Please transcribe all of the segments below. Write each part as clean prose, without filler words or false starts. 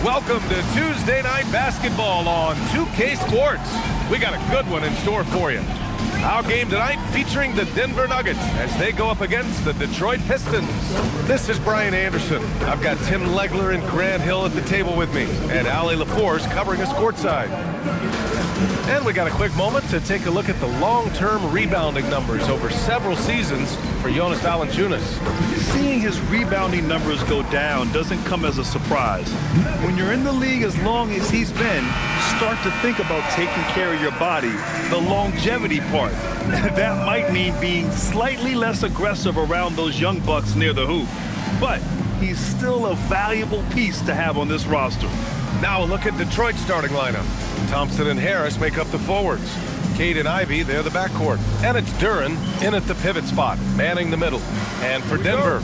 Welcome to Tuesday Night Basketball on 2K Sports. We got a good one in store for you. Our game tonight featuring the Denver Nuggets as they go up against the Detroit Pistons. This is Brian Anderson. I've got Tim Legler and Grant Hill at the table with me, and Allie LaForce covering us courtside. And we got a quick moment to take a look at the long-term rebounding numbers over several seasons for Jonas Valanciunas. Seeing his rebounding numbers go down doesn't come as a surprise. When you're in the league as long as he's been, start to think about taking care of your body, the longevity part. That might mean being slightly less aggressive around those young bucks near the hoop. But he's still a valuable piece to have on this roster. Now a look at Detroit's starting lineup. Thompson and Harris make up the forwards. Cade and Ivy, they're the backcourt. And it's Duren in at the pivot spot, manning the middle. And for Denver,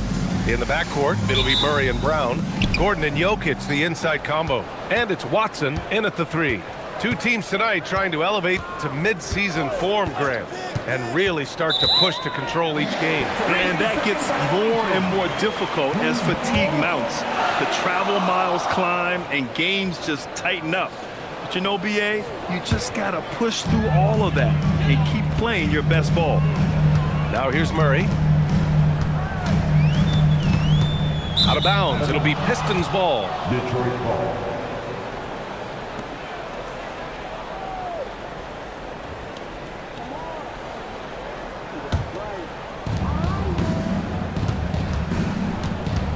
in the backcourt, it'll be Murray and Brown. Gordon and Jokic, the inside combo. And it's Watson in at the 3. Two teams tonight trying to elevate to mid-season form, Grant, and really start to push to control each game. And that gets more and more difficult as fatigue mounts. The travel miles climb and games just tighten up. But you know, BA, you just got to push through all of that and keep playing your best ball. Now here's Murray. Out of bounds. It'll be Pistons ball. Detroit ball.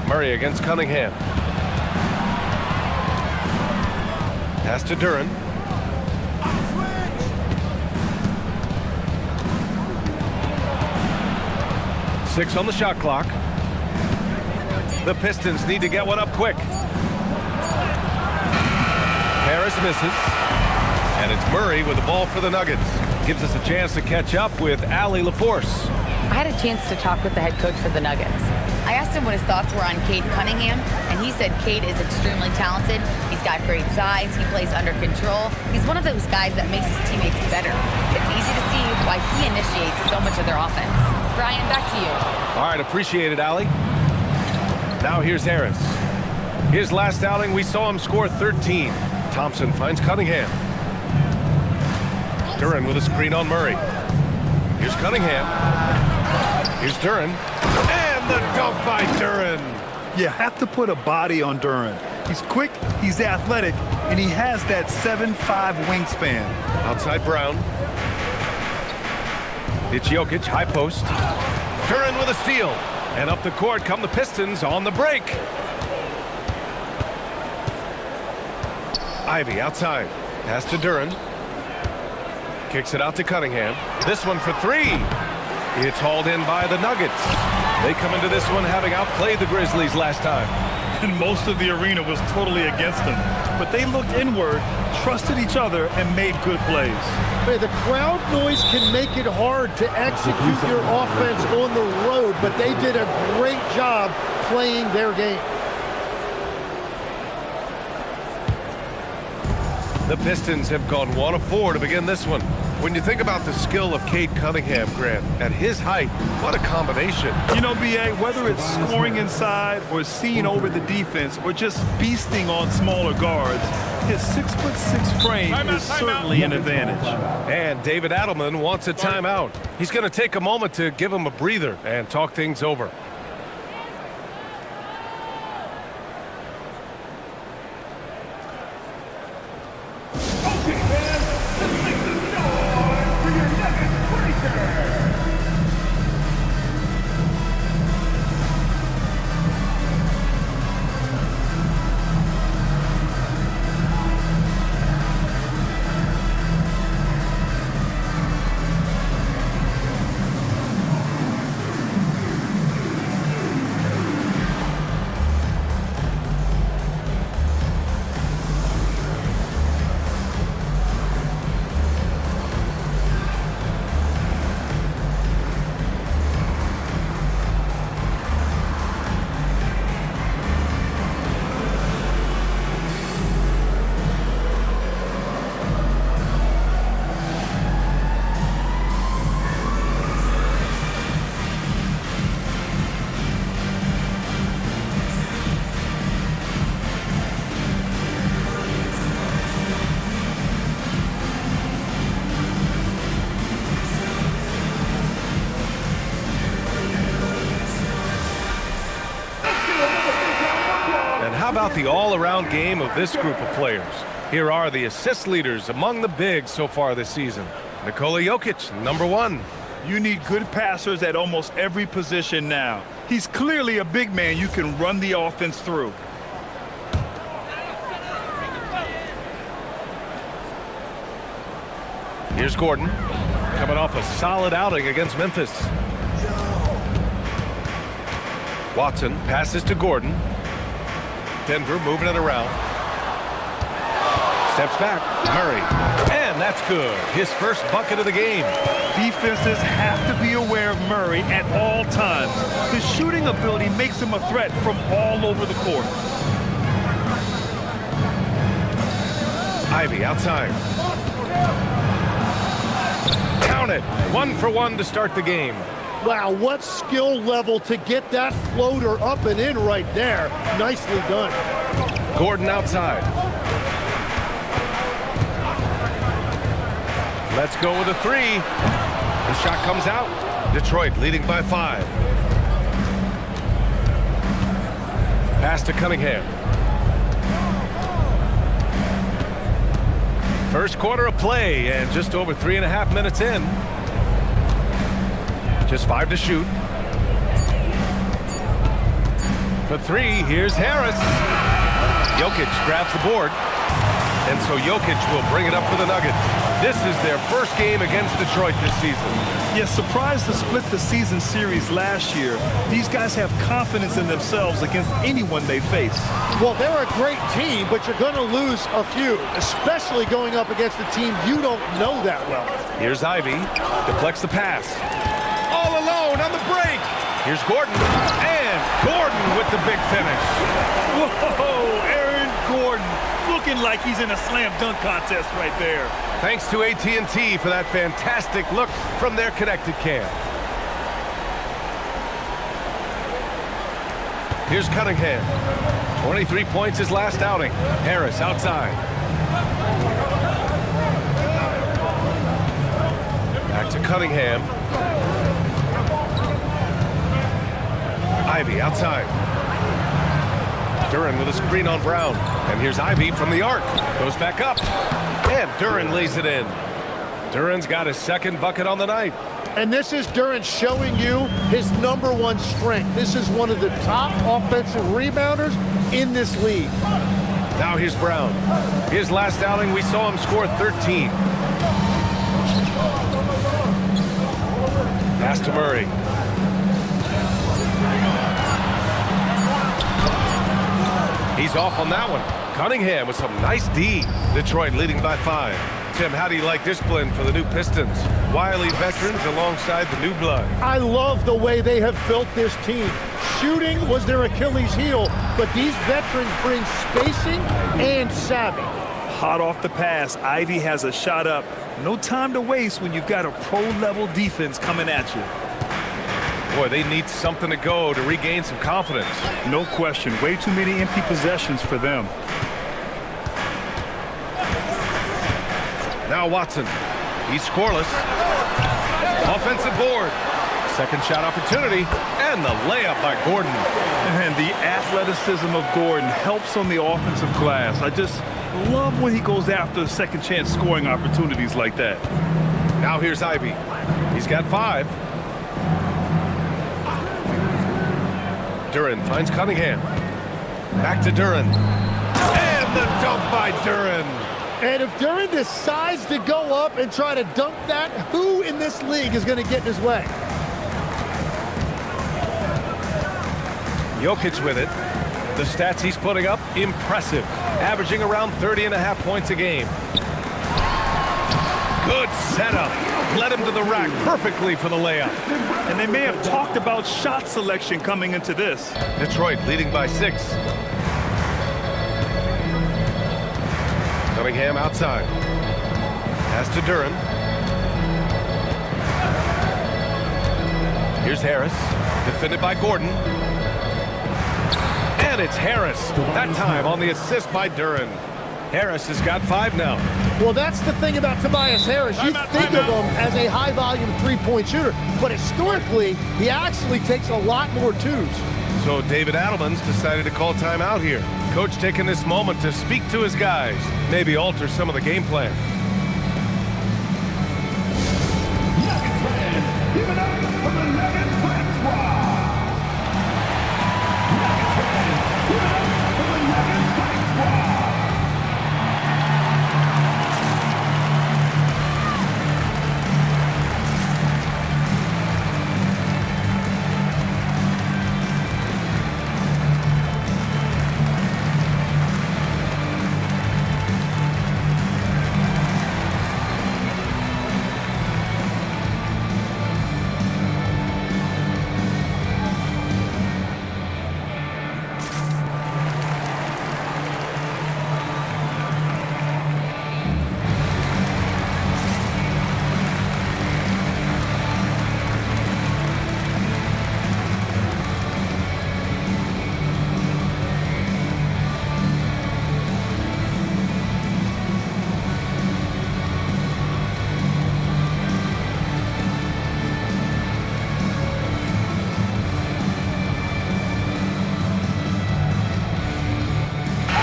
Murray against Cunningham. Pass to Duren. Six on the shot clock. The Pistons need to get one up quick. Harris misses. And it's Murray with the ball for the Nuggets. Gives us a chance to catch up with Allie LaForce. I had a chance to talk with the head coach for the Nuggets. I asked him what his thoughts were on Cade Cunningham, and he said Cade is extremely talented. He's got great size. He plays under control. He's one of those guys that makes his teammates better. It's easy to see why he initiates so much of their offense. Brian, back to you. All right, appreciate it, Allie. Now here's Harris. His last outing, we saw him score 13. Thompson finds Cunningham. Duren with a screen on Murray. Here's Cunningham. Here's Duren. And the dunk by Duren. You have to put a body on Duren. He's quick, he's athletic, and he has that 7'5" wingspan. Outside Brown. It's Jokic, high post. Duren with a steal. And up the court come the Pistons on the break. Ivy outside. Pass to Duren. Kicks it out to Cunningham. This one for 3. It's hauled in by the Nuggets. They come into this one having outplayed the Grizzlies last time. And most of the arena was totally against them. But they looked inward, trusted each other, and made good plays. Hey, the crowd noise can make it hard to execute your offense on the road, but they did a great job playing their game. The Pistons have gone 1 of 4 to begin this one. When you think about the skill of Cade Cunningham, Grant, at his height, what a combination. You know, BA, whether it's scoring inside or seeing over the defense or just beasting on smaller guards, his 6'6" frame is certainly an advantage. And David Adelman wants a timeout. He's going to take a moment to give him a breather and talk things over. How about the all-around game of this group of players? Here are the assist leaders among the bigs so far this season. Nikola Jokic, number 1. You need good passers at almost every position now. He's clearly a big man you can run the offense through. Here's Gordon, coming off a solid outing against Memphis. Watson passes to Gordon. Denver moving it around. Steps back, Murray, and that's good. His first bucket of the game. Defenses have to be aware of Murray at all times. His shooting ability makes him a threat from all over the court. Ivy outside. Count it. 1 for 1 to start the game. Wow, what skill level to get that floater up and in right there. Nicely done. Gordon outside. Let's go with a 3. The shot comes out. Detroit leading by 5. Pass to Cunningham. First quarter of play and just over 3.5 minutes in. Just 5 to shoot. For 3, here's Harris. Jokic grabs the board. And so Jokic will bring it up for the Nuggets. This is their first game against Detroit this season. Yes, surprised to split the season series last year. These guys have confidence in themselves against anyone they face. Well, they're a great team, but you're going to lose a few, especially going up against a team you don't know that well. Here's Ivy. Deflects the pass. All alone on the break. Here's Gordon. And Gordon with the big finish. Whoa, Aaron Gordon. Looking like he's in a slam dunk contest right there. Thanks to AT&T for that fantastic look from their connected cam. Here's Cunningham. 23 points his last outing. Harris outside. Back to Cunningham. Ivy outside. Duren with a screen on Brown. And here's Ivy from the arc. Goes back up. And Duren lays it in. Duren's got his second bucket on the night. And this is Duren showing you his #1 strength. This is one of the top offensive rebounders in this league. Now here's Brown. His last outing, we saw him score 13. Pass to Murray. He's off on that one. Cunningham with some nice D. Detroit leading by 5. Tim, how do you like this blend for the new Pistons? Wily veterans alongside the new blood. I love the way they have built this team. Shooting was their Achilles heel, but these veterans bring spacing and savvy. Hot off the pass, Ivy has a shot up. No time to waste when you've got a pro-level defense coming at you. Boy, they need something to go to regain some confidence. No question. Way too many empty possessions for them. Now Watson. He's scoreless. Offensive board. Second shot opportunity. And the layup by Gordon. And the athleticism of Gordon helps on the offensive glass. I just love when he goes after second chance scoring opportunities like that. Now here's Ivy. He's got 5. Duren finds Cunningham. Back to Duren. And the dunk by Duren. And if Duren decides to go up and try to dunk that, who in this league is going to get in his way? Jokic with it. The stats he's putting up, impressive. Averaging around 30.5 points a game. Good setup. Led him to the rack perfectly for the layup. And they may have talked about shot selection coming into this. Detroit leading by 6. Cunningham outside. Pass to Duren. Here's Harris. Defended by Gordon. And it's Harris. That time on the assist by Duren. Harris has got 5 now. Well, that's the thing about Tobias Harris. You think of him as a high-volume three-point shooter, but historically, he actually takes a lot more twos. So David Adelman's decided to call timeout here. Coach taking this moment to speak to his guys, maybe alter some of the game plan. Give it up for the Nuggets Prep Squad. Nuggets fans, give it up for the Nuggets Prep Squad.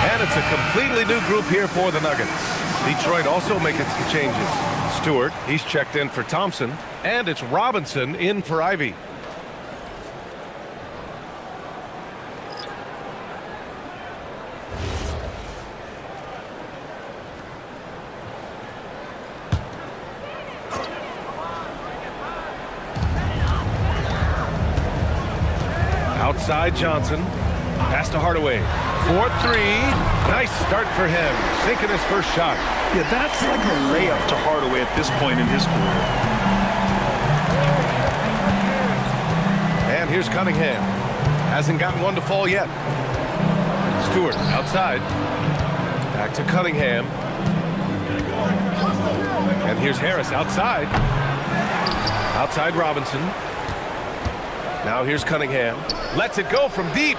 And it's a completely new group here for the Nuggets. Detroit also making some changes. Stewart, he's checked in for Thompson, and it's Robinson in for Ivy. Outside Johnson. Pass to Hardaway. 4-3. Nice start for him. Sinking his first shot. Yeah, that's like a layup to Hardaway at this point in his career. And here's Cunningham. Hasn't gotten one to fall yet. Stewart outside. Back to Cunningham. And here's Harris outside. Outside Robinson. Now here's Cunningham. Lets it go from deep.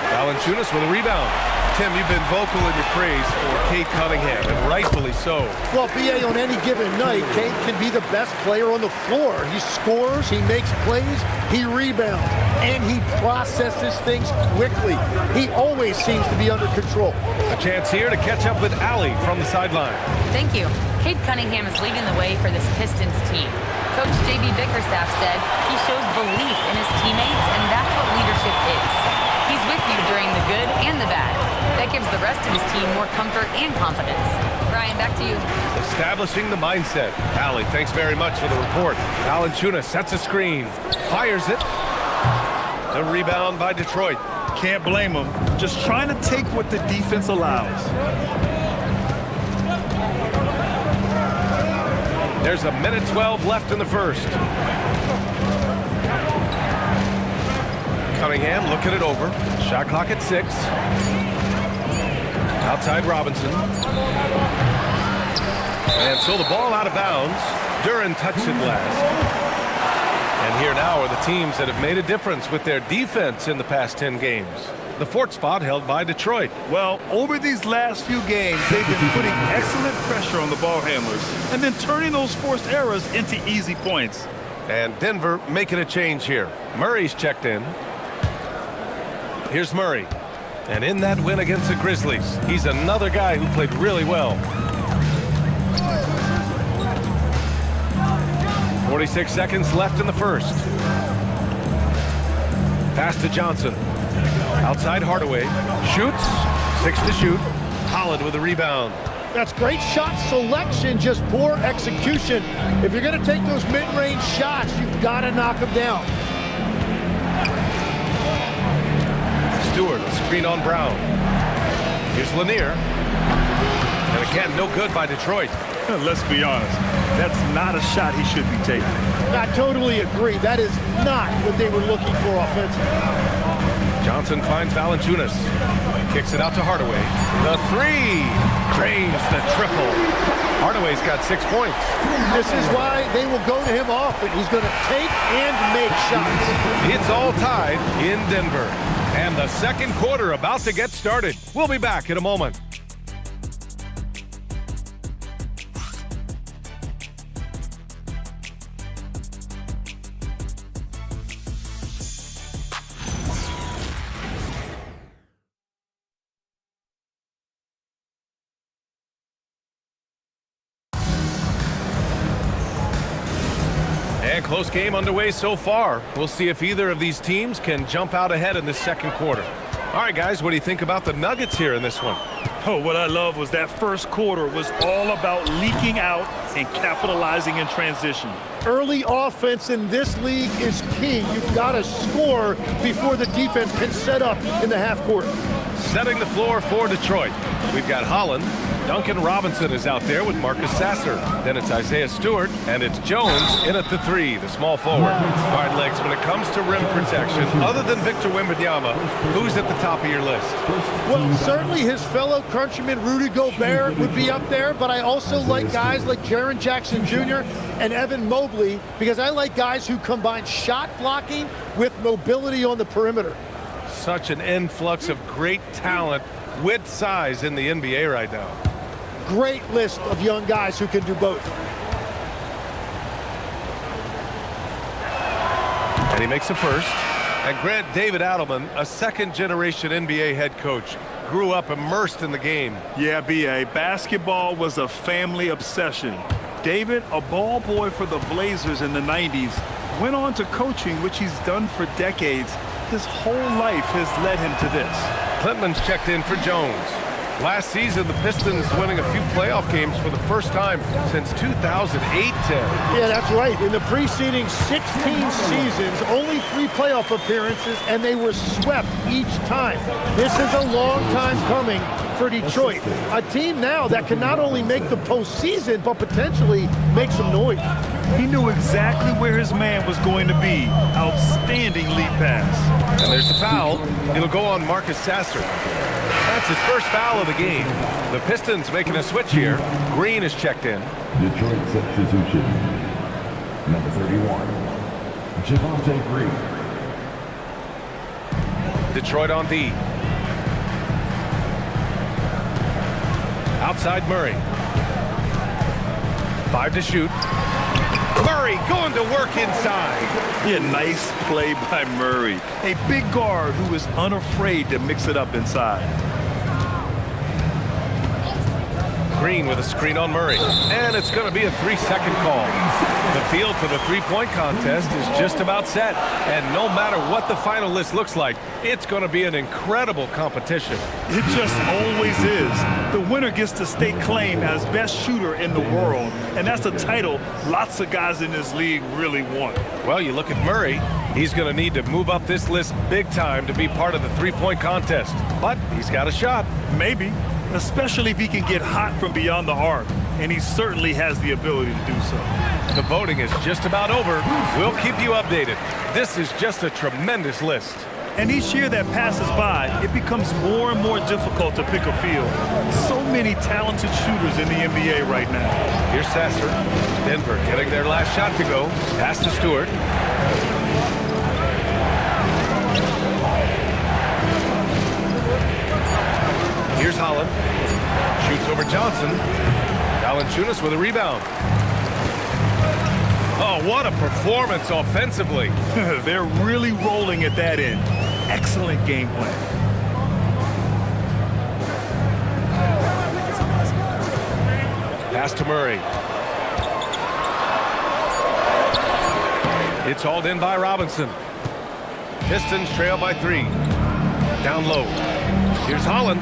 Valanciunas with a rebound. Tim, you've been vocal in your praise for Cade Cunningham, and rightfully so. Well, B.A., on any given night, Cade can be the best player on the floor. He scores, he makes plays, he rebounds, and he processes things quickly. He always seems to be under control. A chance here to catch up with Allie from the sideline. Thank you. Cade Cunningham is leading the way for this Pistons team. Coach J.B. Bickerstaff said he shows belief in his teammates, and that's what leadership is. He's with you during the good and the bad. That gives the rest of his team more comfort and confidence. Brian, back to you. Establishing the mindset. Allie, thanks very much for the report. Valanciunas sets a screen. Fires it. The rebound by Detroit. Can't blame him. Just trying to take what the defense allows. There's a minute 12 left in the first. Cunningham looking it over. Shot clock at 6. Outside Robinson. And so the ball out of bounds. Duren touched it last. And here now are the teams that have made a difference with their defense in the past 10 games. The 4th spot held by Detroit. Well, over these last few games, they've been putting excellent pressure on the ball handlers and then turning those forced errors into easy points. And Denver making a change here. Murray's checked in. Here's Murray. And in that win against the Grizzlies, he's another guy who played really well. 46 seconds left in the first. Pass to Johnson. Outside Hardaway. Shoots. 6 to shoot. Holland with a rebound. That's great shot selection, just poor execution. If you're going to take those mid-range shots, you've got to knock them down. Stewart, screen on Brown. Here's Lanier. And again, no good by Detroit. Let's be honest, that's not a shot he should be taking. I totally agree. That is not what they were looking for offensively. Johnson finds Valanciunas. Kicks it out to Hardaway. The 3. Cranes the triple. Hardaway's got 6 points. This is why they will go to him often. He's going to take and make shots. It's all tied in Denver. And the second quarter about to get started. We'll be back in a moment. And close game underway so far. We'll see if either of these teams can jump out ahead in this second quarter. All right, guys, what do you think about the Nuggets here in this one? Oh, what I love was that first quarter was all about leaking out and capitalizing in transition. Early offense in this league is key. You've got to score before the defense can set up in the half court. Setting the floor for Detroit. We've got Holland. Duncan Robinson is out there with Marcus Sasser. Then it's Isaiah Stewart, and it's Jones in at the 3, the small forward. Hard legs when it comes to rim protection. Other than Victor Wembanyama, who's at the top of your list? Well, certainly his fellow countryman Rudy Gobert would be up there, but I also like guys like Jaren Jackson Jr. and Evan Mobley because I like guys who combine shot blocking with mobility on the perimeter. Such an influx of great talent with size in the NBA right now. Great list of young guys who can do both. And he makes a first. And Grant David Adelman, a second-generation NBA head coach, grew up immersed in the game. Yeah, B.A., basketball was a family obsession. David, a ball boy for the Blazers in the 90s, went on to coaching, which he's done for decades. His whole life has led him to this. Klintman's checked in for Jones. Last season, the Pistons winning a few playoff games for the first time since 2008-10. Yeah, that's right. In the preceding 16 seasons, only 3 playoff appearances, and they were swept each time. This is a long time coming for Detroit. A team now that can not only make the postseason, but potentially make some noise. He knew exactly where his man was going to be. Outstanding lead pass. And there's the foul. It'll go on Marcus Sasser. That's his first foul of the game. The Pistons making a switch here. Green is checked in. Detroit substitution. Number 31, Javonte Green. Detroit on D. Outside Murray. 5 to shoot. Murray going to work inside. Yeah, nice play by Murray. A big guard who is unafraid to mix it up inside. Green with a screen on Murray. And it's going to be a 3-second call. The field for the three-point contest is just about set. And no matter what the final list looks like, it's going to be an incredible competition. It just always is. The winner gets to stake claim as best shooter in the world. And that's a title lots of guys in this league really want. Well, you look at Murray. He's going to need to move up this list big time to be part of the three-point contest. But he's got a shot. Maybe. Especially if he can get hot from beyond the arc, and he certainly has the ability to do so. The voting is just about over. We'll keep you updated. This is just a tremendous list. And each year that passes by, it becomes more and more difficult to pick a field. So many talented shooters in the NBA right now. Here's Sasser. Denver getting their last shot to go. Pass to Stewart. Here's Holland. Shoots over Johnson. Valanciunas with a rebound. Oh, what a performance offensively. They're really rolling at that end. Excellent game plan. Pass to Murray. It's hauled in by Robinson. Pistons trail by 3. Down low. Here's Holland.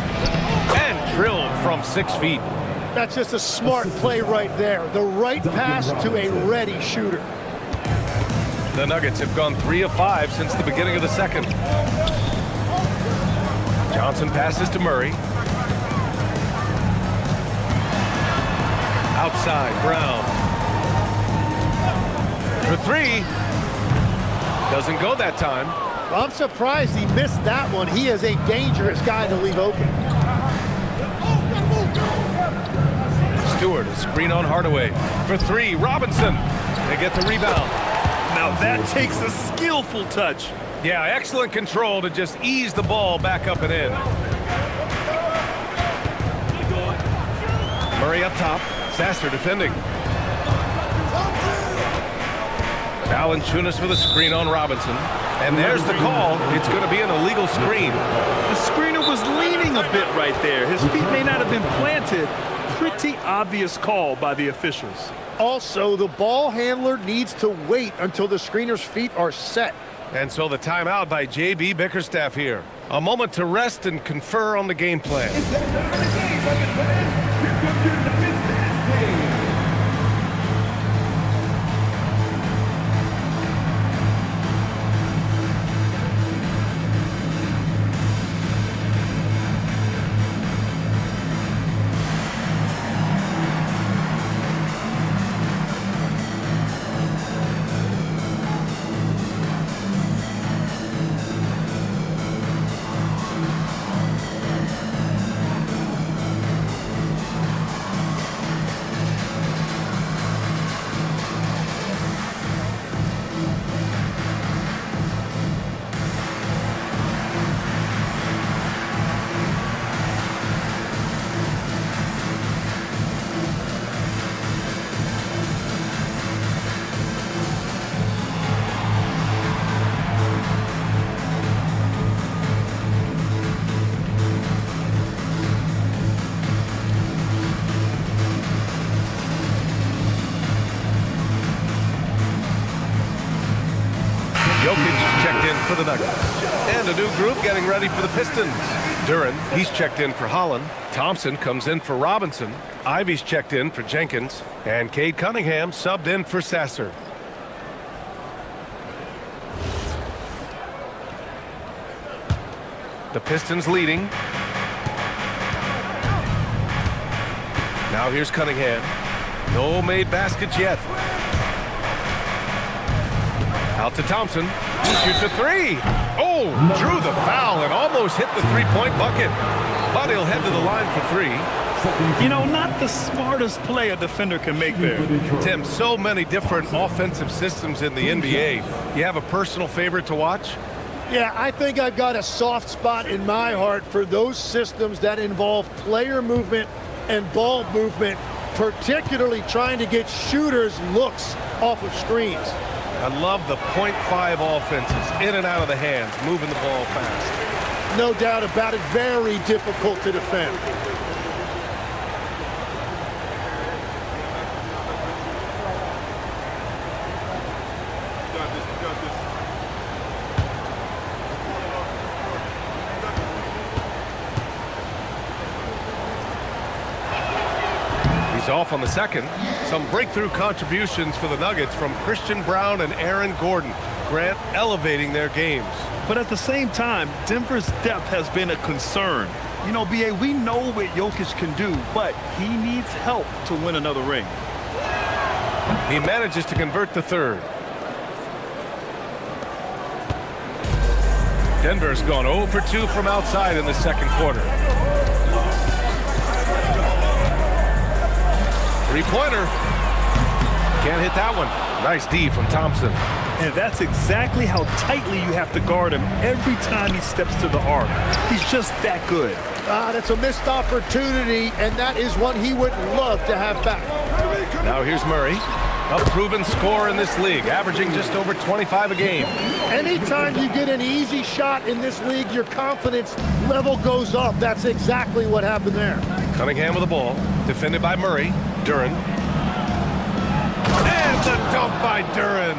And drilled from 6 feet. That's just a smart play right there. The right pass to a ready shooter. The Nuggets have gone 3 of 5 since the beginning of the second. Johnson passes to Murray. Outside, Brown. For 3. Doesn't go that time. I'm surprised he missed that one. He is a dangerous guy to leave open. Stewart, a screen on Hardaway. For 3, Robinson. They get the rebound. Now that takes a skillful touch. Yeah, excellent control to just ease the ball back up and in. Murray up top. Sasser defending. Valanciunas with a screen on Robinson. And there's the call. It's going to be an illegal screen. The screener was leaning cheating a bit right there. His feet may not have been planted. Pretty obvious call by the officials. Also, the ball handler needs to wait until the screener's feet are set. And so the timeout by J.B. Bickerstaff here. A moment to rest and confer on the game plan. Jokic checked in for the Nuggets. And a new group getting ready for the Pistons. Duren, he's checked in for Holland. Thompson comes in for Robinson. Ivy's checked in for Jenkins. And Cade Cunningham subbed in for Sasser. The Pistons leading. Now here's Cunningham. No made baskets yet. Out to Thompson. He shoots a three. Oh, drew the foul and almost hit the three-point bucket. But he'll head to the line for three. You know, not the smartest play a defender can make there. Tim, so many different offensive systems in the NBA. You have a personal favorite to watch? Yeah, I think I've got a soft spot in my heart for those systems that involve player movement and ball movement, particularly trying to get shooters looks off of screens. I love the .5 offenses, in and out of the hands, moving the ball fast. No doubt about it, very difficult to defend. He's off on the second. Some breakthrough contributions for the Nuggets from Christian Brown and Aaron Gordon. Grant elevating their games. But at the same time, Denver's depth has been a concern. You know, B.A., we know what Jokic can do, but he needs help to win another ring. He manages to convert the third. Denver's gone 0 for 2 from outside in the second quarter. Three-pointer. Can't hit that one. Nice D from Thompson. And that's exactly how tightly you have to guard him every time he steps to the arc. He's just that good. That's a missed opportunity, and that is one he would love to have back. Now here's Murray. A proven scorer in this league, averaging just over 25 a game. Anytime you get an easy shot in this league, your confidence level goes up. That's exactly what happened there. Cunningham with the ball, defended by Murray. Duren. And the dunk by Duren.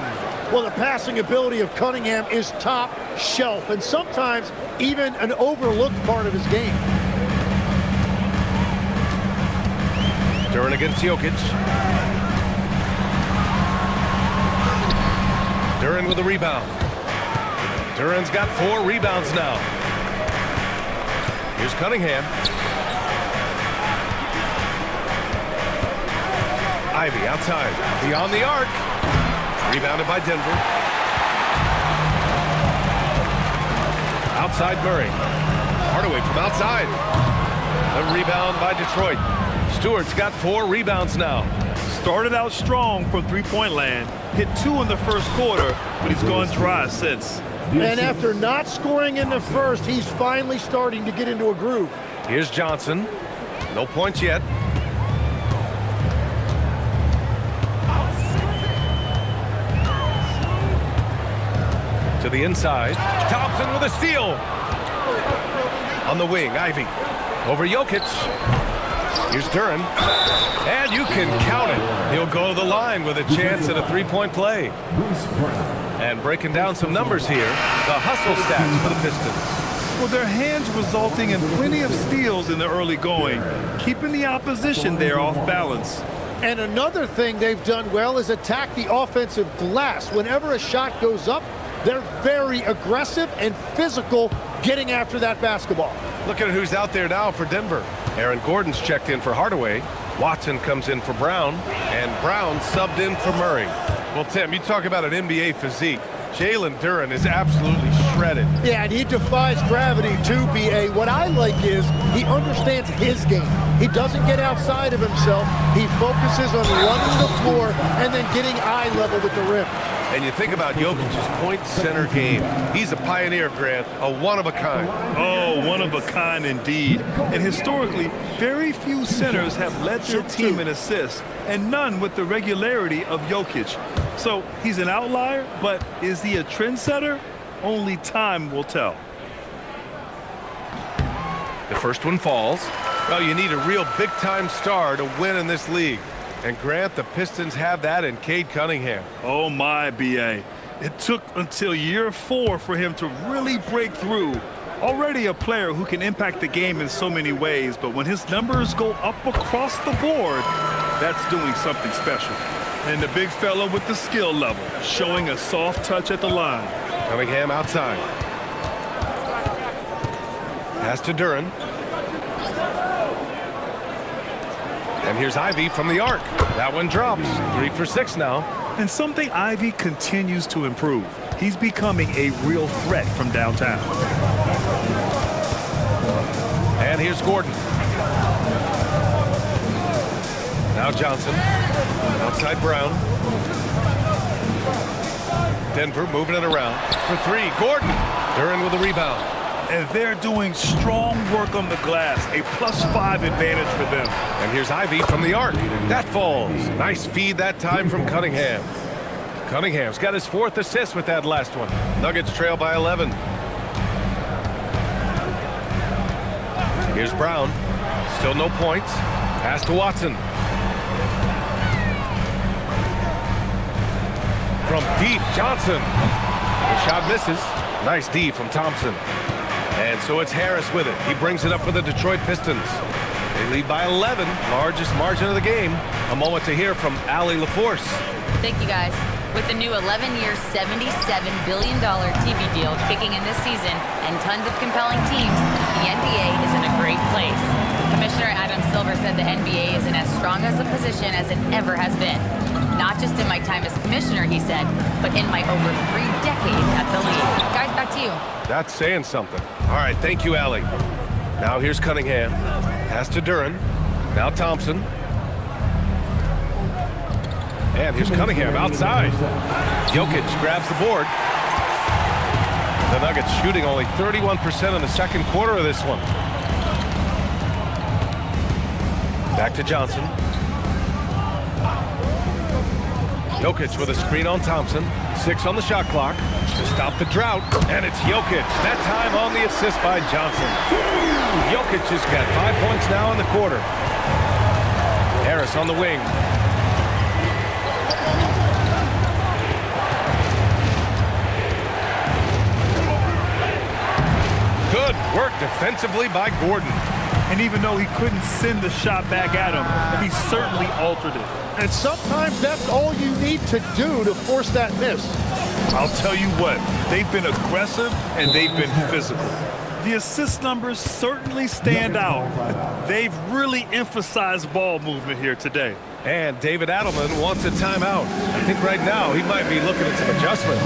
Well, the passing ability of Cunningham is top shelf, and sometimes even an overlooked part of his game. Duren against Jokic. Duren with a rebound. Duren's got 4 rebounds now. Here's Cunningham. Ivy outside, beyond the arc. Rebounded by Denver. Outside Murray. Hardaway from outside. A rebound by Detroit. Stewart's got 4 rebounds now. Started out strong from three-point land. Hit 2 in the first quarter, but he's gone dry since. And after not scoring in the first, he's finally starting to get into a groove. Here's Johnson. No points yet. To the inside. Thompson with a steal. On the wing, Ivy. Over Jokic. Here's Duren. And you can count it. He'll go to the line with a chance at a three-point play. And breaking down some numbers here, the hustle stats for the Pistons. Well, their hands resulting in plenty of steals in the early going, keeping the opposition there off balance. And another thing they've done well is attack the offensive glass. Whenever a shot goes up, they're very aggressive and physical getting after that basketball. Look at who's out there now for Denver. Aaron Gordon's checked in for Hardaway. Watson comes in for Brown. And Brown subbed in for Murray. Well, Tim, you talk about an NBA physique. Jalen Duren is absolutely shredded. Yeah, and he defies gravity too, B.A. What I like is he understands his game. He doesn't get outside of himself. He focuses on running the floor and then getting eye level with the rim. And you think about Jokic's point center game. He's a pioneer, Grant, a one-of-a-kind. Oh, one-of-a-kind indeed. And historically, very few centers have led their team in assists, and none with the regularity of Jokic. So he's an outlier, but is he a trendsetter? Only time will tell. The first one falls. Well, you need a real big-time star to win in this league. And Grant, the Pistons have that in Cade Cunningham. Oh my, B.A. It took until year 4 for him to really break through. Already a player who can impact the game in so many ways, but when his numbers go up across the board, that's doing something special. And the big fella with the skill level, showing a soft touch at the line. Cunningham outside. Pass to Duren. And here's Ivy from the arc. That one drops. 3 for 6 now. And something Ivy continues to improve. He's becoming a real threat from downtown. And here's Gordon. Now Johnson. Outside Brown. Denver moving it around. For 3, Gordon. Duren with a rebound. And they're doing strong work on the glass, a +5 advantage for them. And here's Ivy from the arc. That falls. Nice feed that time from Cunningham. Cunningham's got his 4th assist with that last one. Nuggets trail by 11. Here's Brown. Still no points. Pass to Watson. From deep, Johnson. The shot misses. Nice D from Thompson. And so it's Harris with it. He brings it up for the Detroit Pistons. They lead by 11, largest margin of the game. A moment to hear from Allie LaForce. Thank you, guys. With the new 11-year, $77 billion TV deal kicking in this season and tons of compelling teams, the NBA is in a great place. Commissioner Adam Silver said the NBA is in as strong as a position as it ever has been. Not just in my time as commissioner, he said, but in my over 3 decades at the league. Guys, back to you. That's saying something. All right, thank you, Allie. Now here's Cunningham. Pass to Duren. Now Thompson. And here's Cunningham outside. Jokic grabs the board. The Nuggets shooting only 31% in the second quarter of this one. Back to Johnson. Jokic with a screen on Thompson. 6 on the shot clock to stop the drought. And it's Jokic. That time on the assist by Johnson. Jokic has got 5 points now in the quarter. Harris on the wing. Good work defensively by Gordon. And even though he couldn't send the shot back at him, he certainly altered it. And sometimes that's all you need to do to force that miss. I'll tell you what, they've been aggressive and they've been physical. The assist numbers certainly stand out. They've really emphasized ball movement here today. And David Adelman wants a timeout. I think right now he might be looking at some adjustments.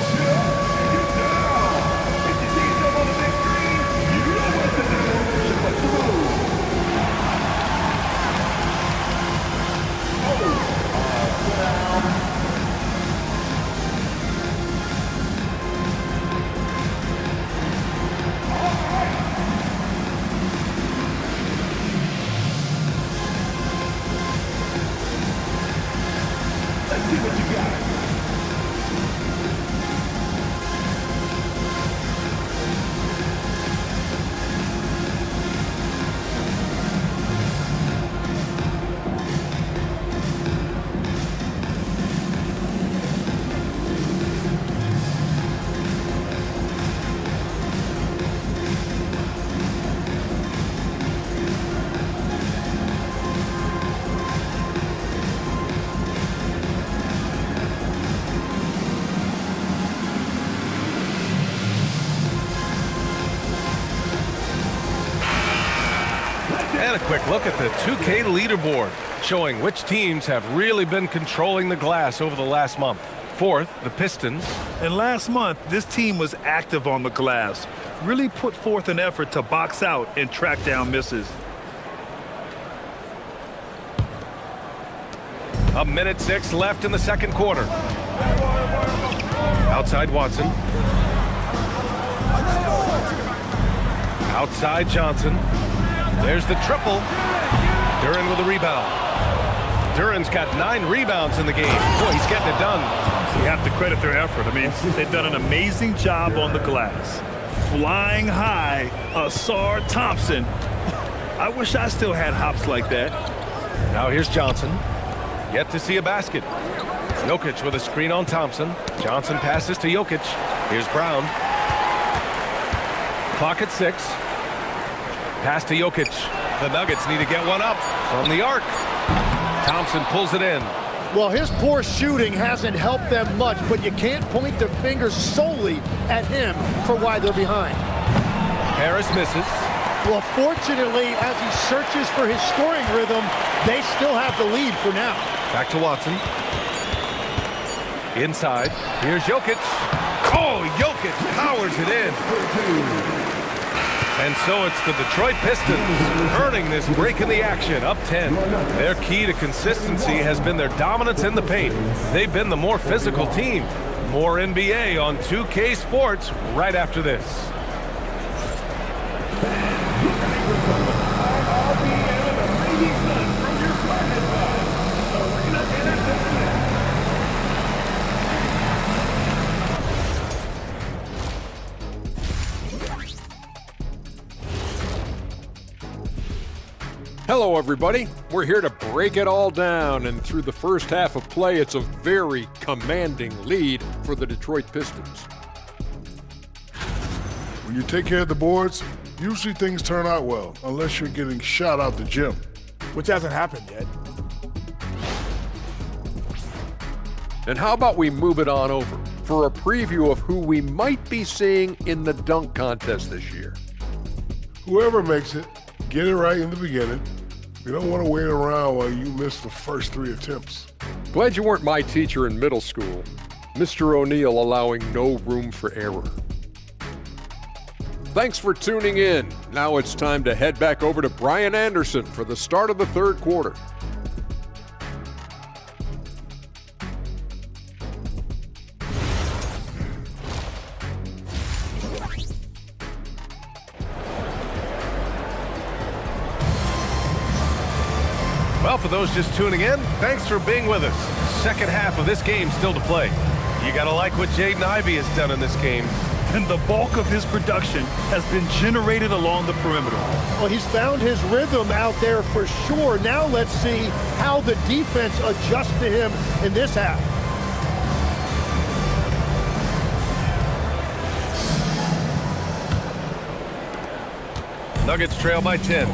And a quick look at the 2K leaderboard, showing which teams have really been controlling the glass over the last month. Fourth, the Pistons. And last month, this team was active on the glass, really put forth an effort to box out and track down misses. A minute 6 left in the second quarter. Outside Watson. Outside Johnson. There's the triple. Duren with a rebound. Duren's got 9 rebounds in the game. Boy, he's getting it done. You have to credit their effort. I mean, they've done an amazing job on the glass. Flying high, Asar Thompson. I wish I still had hops like that. Now here's Johnson. Yet to see a basket. Jokic with a screen on Thompson. Johnson passes to Jokic. Here's Brown. Clock at 6. Pass to Jokic. The Nuggets need to get one up from the arc. Thompson pulls it in. Well, his poor shooting hasn't helped them much, but you can't point the finger solely at him for why they're behind. Harris misses. Well, fortunately, as he searches for his scoring rhythm, they still have the lead for now. Back to Watson. Inside. Here's Jokic. Oh, Jokic powers it in. And so it's the Detroit Pistons earning this break in the action, up 10. Their key to consistency has been their dominance in the paint. They've been the more physical team. More NBA on 2K Sports right after this. Hello, everybody. We're here to break it all down, and through the first half of play, it's a very commanding lead for the Detroit Pistons. When you take care of the boards, usually things turn out well, unless you're getting shot out the gym. Which hasn't happened yet. And how about we move it on over for a preview of who we might be seeing in the dunk contest this year. Whoever makes it, get it right in the beginning. You don't want to wait around while you miss the first 3 attempts. Glad you weren't my teacher in middle school. Mr. O'Neill allowing no room for error. Thanks for tuning in. Now it's time to head back over to Brian Anderson for the start of the third quarter. Well, for those just tuning in, thanks for being with us. Second half of this game still to play. You got to like what Jaden Ivey has done in this game. And the bulk of his production has been generated along the perimeter. Well, he's found his rhythm out there for sure. Now let's see how the defense adjusts to him in this half. Nuggets trail by 10.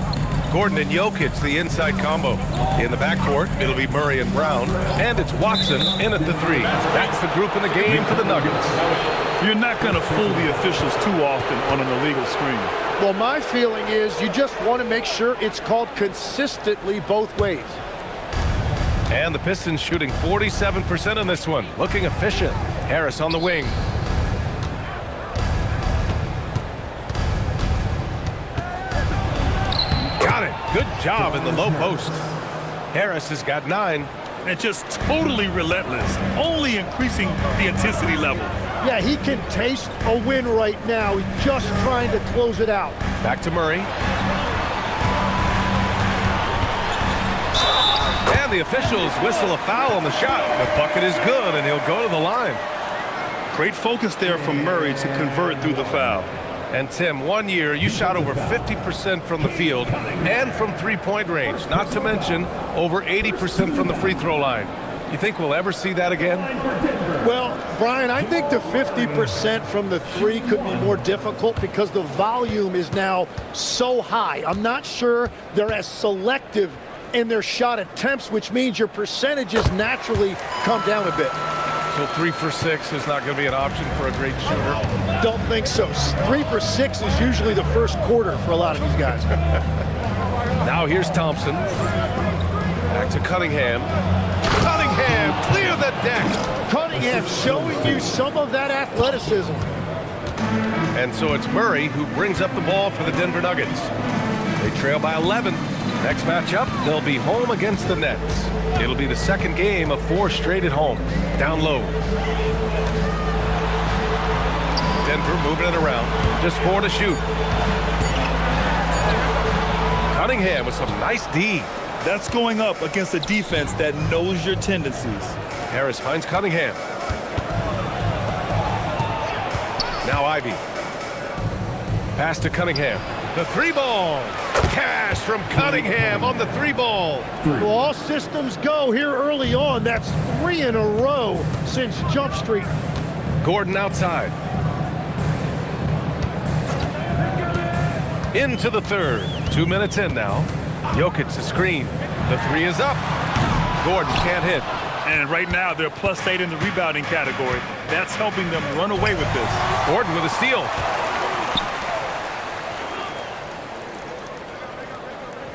Gordon and Jokic, the inside combo. In the backcourt, it'll be Murray and Brown. And it's Watson in at the 3. That's the group in the game for the Nuggets. You're not going to fool the officials too often on an illegal screen. Well, my feeling is you just want to make sure it's called consistently both ways. And the Pistons shooting 47% in this one. Looking efficient. Harris on the wing. Got it. Good job in the low post. Harris has got 9. And just totally relentless, only increasing the intensity level. Yeah, he can taste a win right now. He's just trying to close it out. Back to Murray. And the officials whistle a foul on the shot. The bucket is good, and he'll go to the line. Great focus there from Murray to convert through the foul. And Tim, 1 year, you shot over 50% from the field and from three-point range, not to mention over 80% from the free throw line. You think we'll ever see that again? Well, Brian, I think the 50% from the 3 could be more difficult because the volume is now so high. I'm not sure they're as selective in their shot attempts, which means your percentages naturally come down a bit. So 3 for 6 is not going to be an option for a great shooter? Don't think so. 3 for 6 is usually the first quarter for a lot of these guys. Now here's Thompson. Back to Cunningham. Cunningham, clear the deck. Cunningham showing you some of that athleticism. And so it's Murray who brings up the ball for the Denver Nuggets. They trail by 11. Next matchup, they'll be home against the Nets. It'll be the second game of 4 straight at home. Down low. Denver moving it around. Just 4 to shoot. Cunningham with some nice D. That's going up against a defense that knows your tendencies. Harris finds Cunningham. Now Ivy. Pass to Cunningham. The 3-ball. Cash from Cunningham on the 3-ball. Well, all systems go here early on. That's 3 in a row since Jump Street. Gordon outside. Into the third. 2 minutes in now. Jokic the screen. The 3 is up. Gordon can't hit. And right now, they're +8 in the rebounding category. That's helping them run away with this. Gordon with a steal.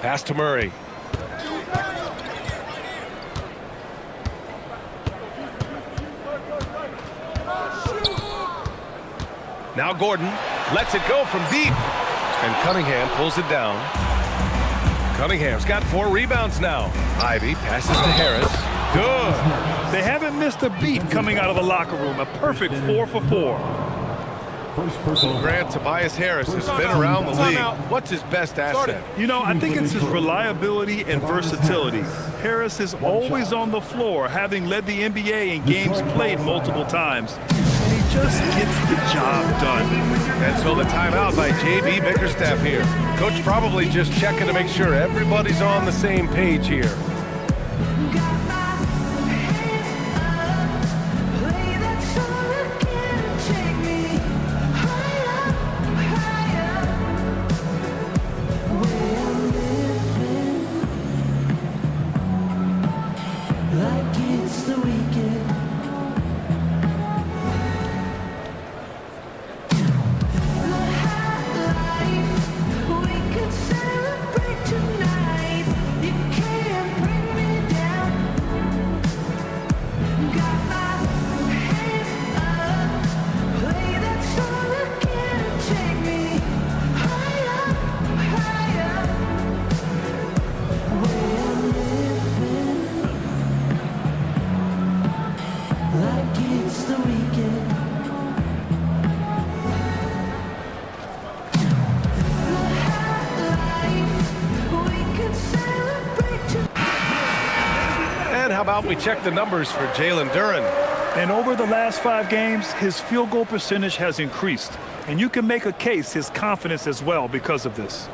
Pass to Murray. Now Gordon lets it go from deep. And Cunningham pulls it down. Cunningham's got 4 rebounds now. Ivy passes to Harris. Good. They haven't missed a beat coming out of the locker room. A perfect 4 for 4. Grant, Tobias Harris has been around the league. What's his best asset? You know, I think it's his reliability and versatility. Harris is always on the floor, having led the NBA in games played multiple times. And he just gets the job done. And so the timeout by J.B. Bickerstaff here. Coach probably just checking to make sure everybody's on the same page here. How about we check the numbers for Jalen Duren? And over the last 5 games, his field goal percentage has increased. And you can make a case his confidence as well because of this.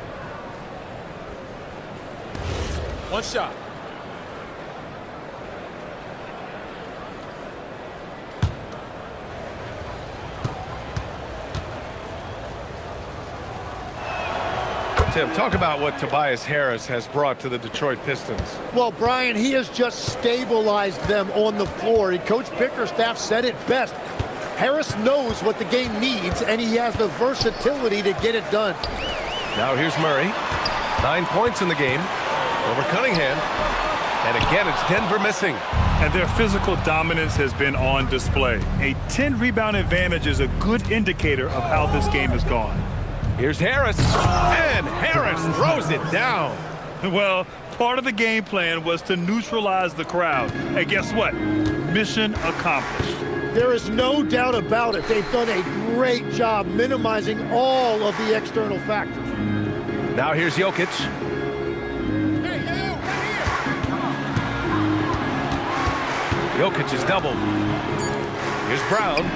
One shot. Tim, talk about what Tobias Harris has brought to the Detroit Pistons. Well, Brian, he has just stabilized them on the floor. And Coach Bickerstaff said it best. Harris knows what the game needs, and he has the versatility to get it done. Now here's Murray. 9 points in the game over Cunningham. And again, it's Denver missing. And their physical dominance has been on display. A 10-rebound advantage is a good indicator of how this game has gone. Here's Harris, and Harris throws it down. Well, part of the game plan was to neutralize the crowd. And guess what? Mission accomplished. There is no doubt about it. They've done a great job minimizing all of the external factors. Now here's Jokic. Jokic is doubled. Here's Brown.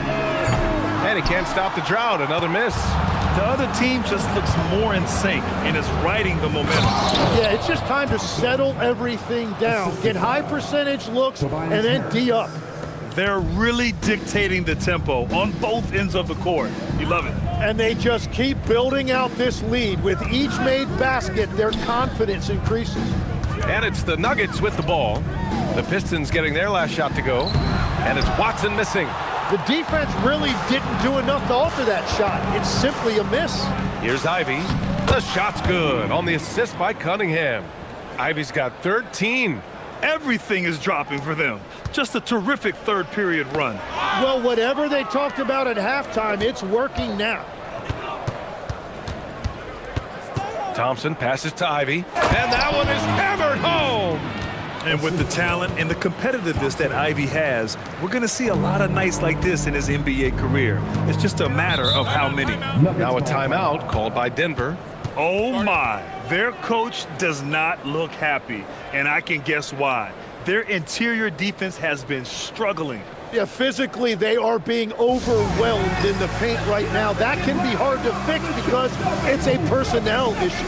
And he can't stop the drought. Another miss. The other team just looks more in sync and is riding the momentum. Yeah, it's just time to settle everything down. Get high percentage looks and then D up. They're really dictating the tempo on both ends of the court. You love it. And they just keep building out this lead. With each made basket, their confidence increases. And it's the Nuggets with the ball. The Pistons getting their last shot to go. And it's Watson missing. The defense really didn't do enough to alter that shot. It's simply a miss. Here's Ivy. The shot's good on the assist by Cunningham. Ivy's got 13. Everything is dropping for them. Just a terrific third period run. Well, whatever they talked about at halftime, it's working now. Thompson passes to Ivy, and that one is hammered home. And with the talent and the competitiveness that Ivy has, we're going to see a lot of nights like this in his NBA career. It's just a matter of how many. Now a timeout called by Denver. Oh my, their coach does not look happy, and I can guess why. Their interior defense has been struggling. Yeah, physically, they are being overwhelmed in the paint right now. That can be hard to fix because it's a personnel issue.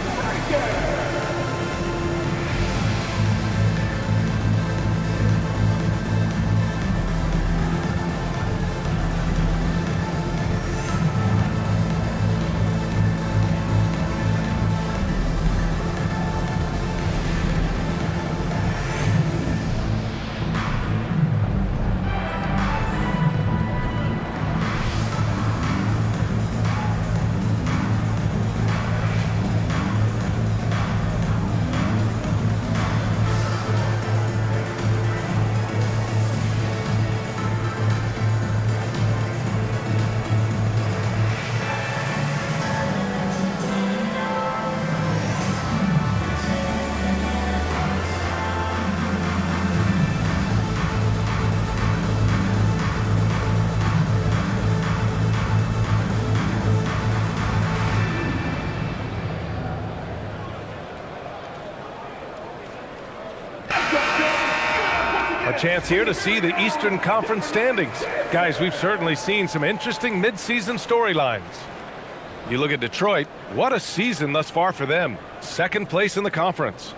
A chance here to see the Eastern Conference standings. Guys, we've certainly seen some interesting midseason storylines. You look at Detroit, what a season thus far for them. Second place in the conference.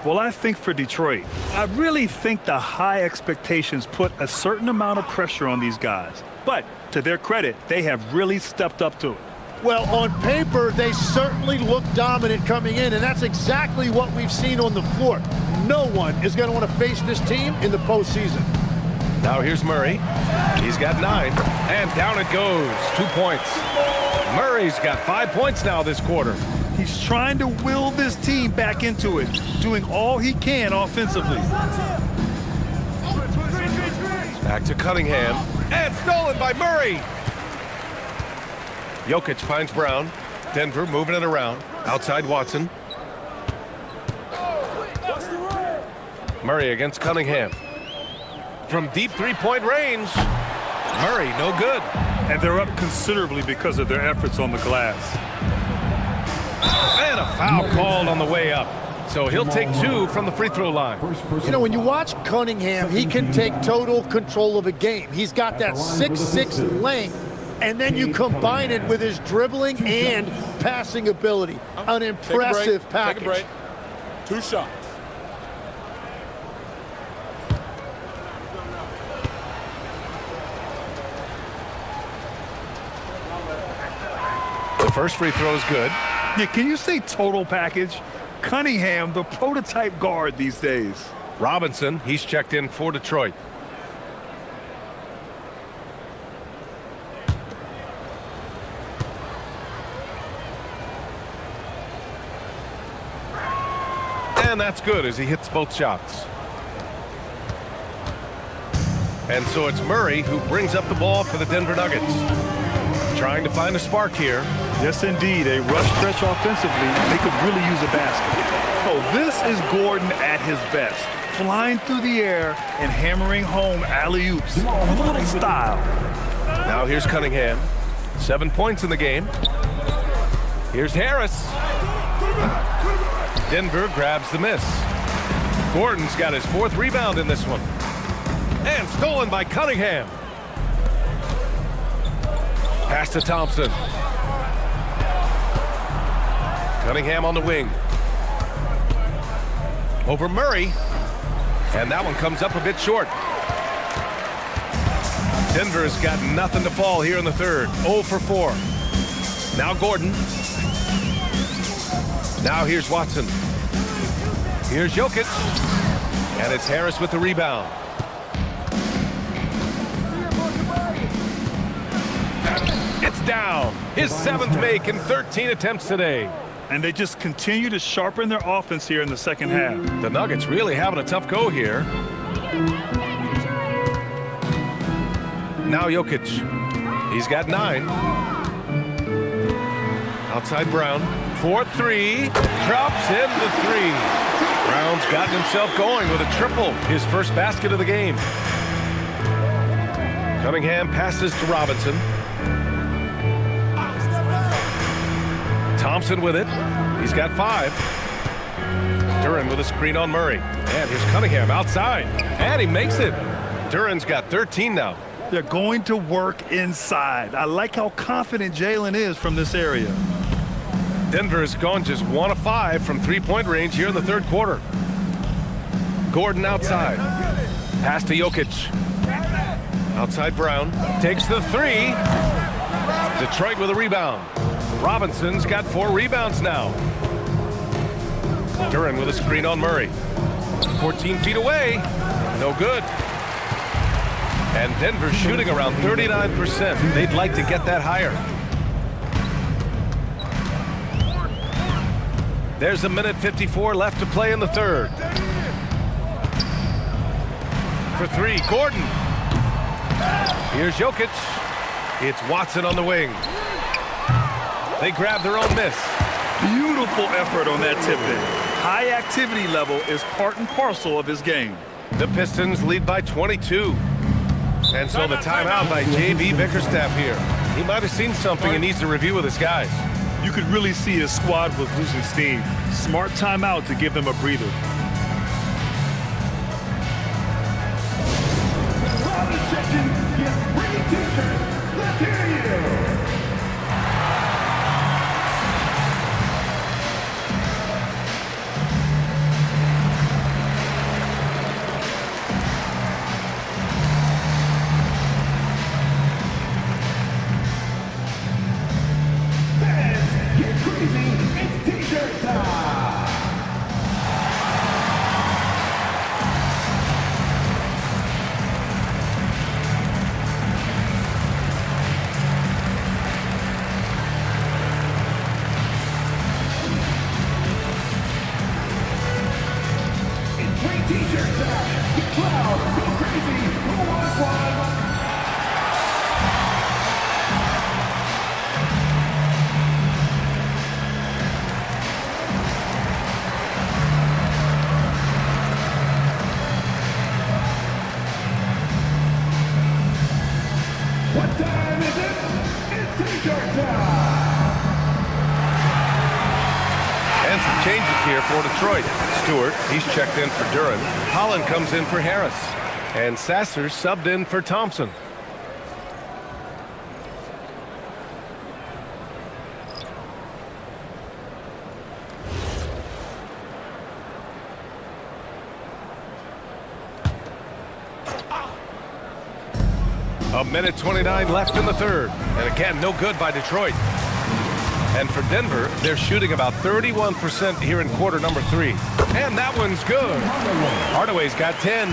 Well, I think for Detroit, I really think the high expectations put a certain amount of pressure on these guys. But to their credit, they have really stepped up to it. Well, on paper, they certainly look dominant coming in, and that's exactly what we've seen on the floor. No one is going to want to face this team in the postseason. Now here's Murray. He's got 9, and down it goes. 2 points. Murray's got 5 points now this quarter. He's trying to will this team back into it, doing all he can offensively. Back to Cunningham, and stolen by Murray. Jokic finds Brown. Denver moving it around. Outside Watson. Murray against Cunningham. From deep three-point range. Murray, no good. And they're up considerably because of their efforts on the glass. And a foul called on the way up. So he'll take 2 from the free throw line. You know, when you watch Cunningham, he can take total control of a game. He's got that 6'6" length, and then you combine it with his dribbling and passing ability. An impressive package. Take a break. 2 shots. The first free throw is good. Yeah, can you say total package? Cunningham, the prototype guard these days. Robinson, he's checked in for Detroit. And that's good as he hits both shots. And so it's Murray who brings up the ball for the Denver Nuggets. Trying to find a spark here. Yes, indeed. A rush stretch offensively. They could really use a basket. Oh, this is Gordon at his best. Flying through the air and hammering home alley-oops with a little style. Now here's Cunningham. 7 points in the game. Here's Harris. Denver grabs the miss. Gordon's got his 4th rebound in this one. And stolen by Cunningham. Pass to Thompson. Cunningham on the wing. Over Murray. And that one comes up a bit short. Denver's got nothing to fall here in the third. 0 for 4. Now Gordon. Now here's Watson. Here's Jokic. And it's Harris with the rebound. It's down. His 7th make in 13 attempts today. And they just continue to sharpen their offense here in the second half. The Nuggets really having a tough go here. Now Jokic. He's got 9. Outside Brown. 4-3. Drops in the 3. Brown's gotten himself going with a triple. His first basket of the game. Cunningham passes to Robinson. Thompson with it. He's got 5. Duren with a screen on Murray. And here's Cunningham outside. And he makes it. Duren's got 13 now. They're going to work inside. I like how confident Jalen is from this area. Denver has gone just 1 of 5 from three-point range here in the third quarter. Gordon outside. Pass to Jokic. Outside Brown. Takes the 3. Detroit with a rebound. Robinson's got 4 rebounds now. Duren with a screen on Murray. 14 feet away. No good. And Denver shooting around 39%. They'd like to get that higher. There's a minute 54 left to play in the third. For 3, Gordon. Here's Jokic. It's Watson on the wing. They grab their own miss. Beautiful effort on that tip-in. High activity level is part and parcel of his game. The Pistons lead by 22. And so the timeout by J.B. Bickerstaff here. He might have seen something and needs to review with his guys. You could really see his squad was losing steam. Smart timeout to give them a breather. Let's hear you. And some changes here for Detroit. Stewart, he's checked in for Duren. Holland comes in for Harris. And Sasser subbed in for Thompson. A minute 29 left in the third. And again, no good by Detroit. And for Denver, they're shooting about 31% here in quarter number 3. And that one's good. Hardaway's got 10.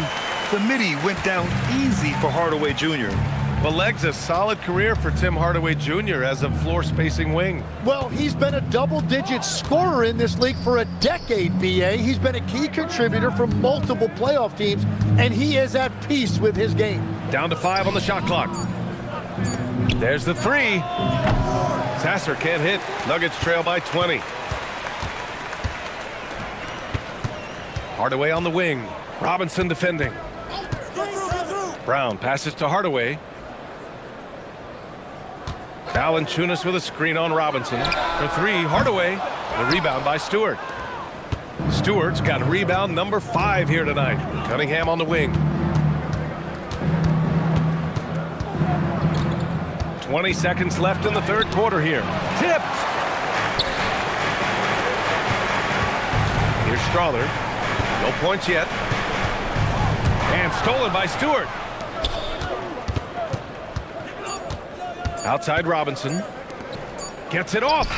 The midi went down easy for Hardaway Jr. Well, Leg's a solid career for Tim Hardaway Jr. as a floor-spacing wing. Well, he's been a double-digit scorer in this league for a decade, B.A. He's been a key contributor for multiple playoff teams, and he is at peace with his game. Down to 5 on the shot clock. There's the 3. Sasser can't hit. Nuggets trail by 20. Hardaway on the wing. Robinson defending. Brown passes to Hardaway. Valanciunas with a screen on Robinson. For 3, Hardaway. The rebound by Stewart. Stewart's got rebound number 5 here tonight. Cunningham on the wing. 20 seconds left in the third quarter here. Tipped. Here's Strawther. No points yet. And stolen by Stewart. Outside Robinson. Gets it off.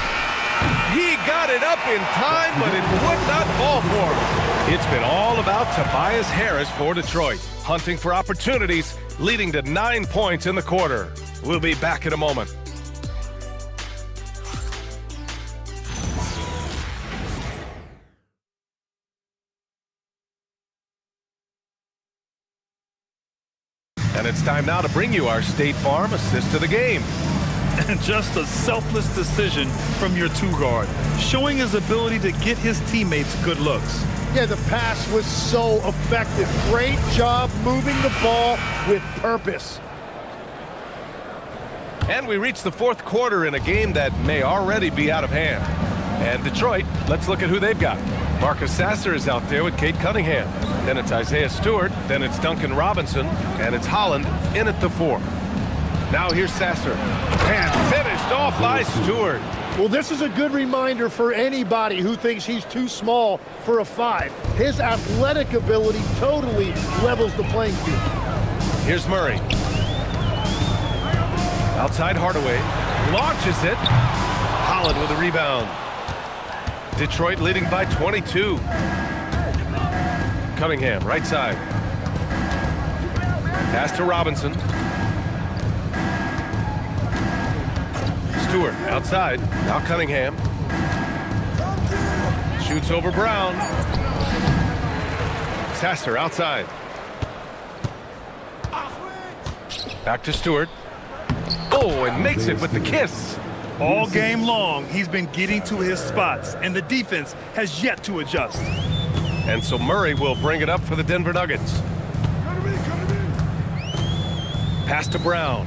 He got it up in time, but it would not fall for him. It's been all about Tobias Harris for Detroit. Hunting for opportunities, leading to 9 points in the quarter. We'll be back in a moment. And it's time now to bring you our State Farm assist of the game. And just a selfless decision from your two-guard, showing his ability to get his teammates good looks. Yeah, the pass was so effective. Great job moving the ball with purpose. And we reach the fourth quarter in a game that may already be out of hand. And Detroit, let's look at who they've got. Marcus Sasser is out there with Cade Cunningham. Then it's Isaiah Stewart. Then it's Duncan Robinson. And it's Holland in at the 4. Now here's Sasser. And finished off by Stewart. Well, this is a good reminder for anybody who thinks he's too small for a 5. His athletic ability totally levels the playing field. Here's Murray. Outside Hardaway. Launches it. Holland with a rebound. Detroit leading by 22. Cunningham, right side. Pass to Robinson. Stewart outside. Now Cunningham. Shoots over Brown. Sasser outside. Back to Stewart. Oh, and makes it with the kiss. All game long, he's been getting to his spots, and the defense has yet to adjust. And so Murray will bring it up for the Denver Nuggets. Pass to Brown.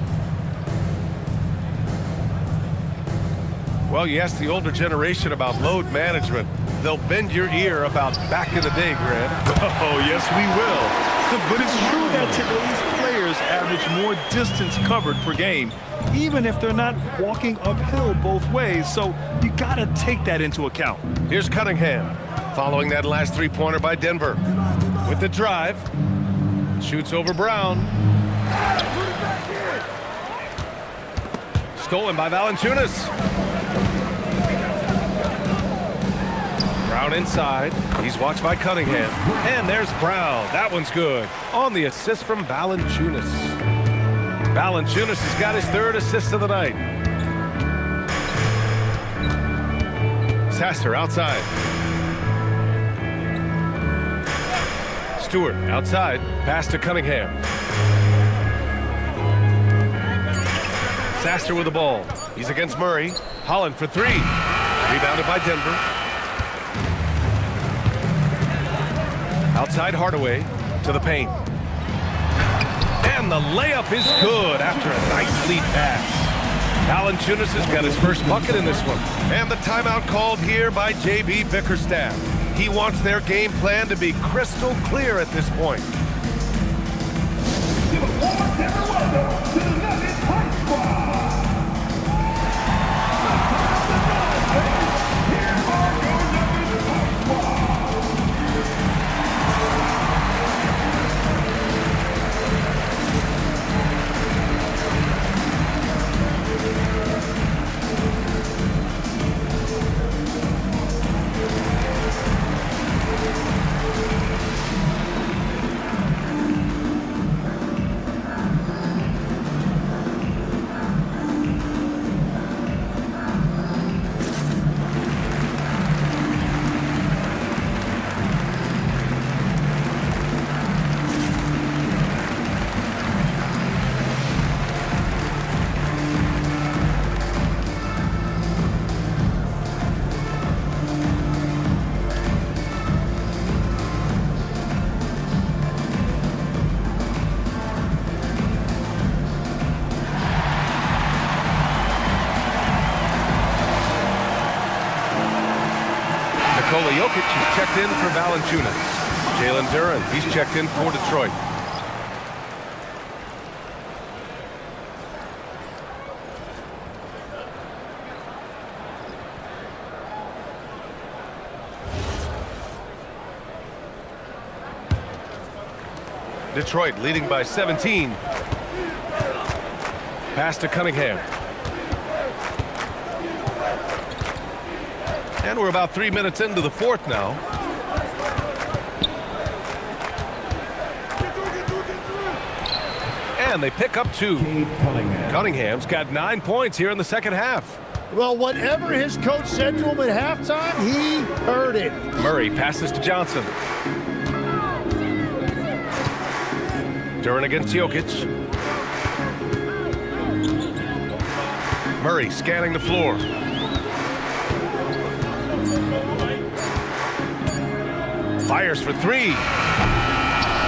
Well, you ask the older generation about load management. They'll bend your ear about back in the day, Grant. Oh, yes, we will. But it's true that today's players average more distance covered per game, even if they're not walking uphill both ways, so you gotta take that into account. Here's Cunningham, following that last three-pointer by Denver. With the drive, shoots over Brown. Stolen by Valanciunas. Brown inside. He's watched by Cunningham. And there's Brown. That one's good. On the assist from Valanciunas. Valanciunas has got his 3rd assist of the night. Sasser outside. Stewart outside. Pass to Cunningham. Sasser with the ball. He's against Murray. Holland for 3. Rebounded by Denver. Outside Hardaway to the paint. And the layup is good after a nice lead pass. Valanciunas has got his first bucket in this one. And the timeout called here by J.B. Bickerstaff. He wants their game plan to be crystal clear at this point. Give a warm Denver welcome to the Nuggets Hype Squad. Here are your Nuggets Hype Squad. Nikola Jokic is checked in for Valanciunas. Jalen Duren, he's checked in for Detroit. Detroit leading by 17. Pass to Cunningham. And we're about 3 minutes into the fourth now. And they pick up 2. Cunningham's got 9 points here in the second half. Well, whatever his coach said to him at halftime, he heard it. Murray passes to Johnson. Duren against Jokic. Murray scanning the floor. Fires for three.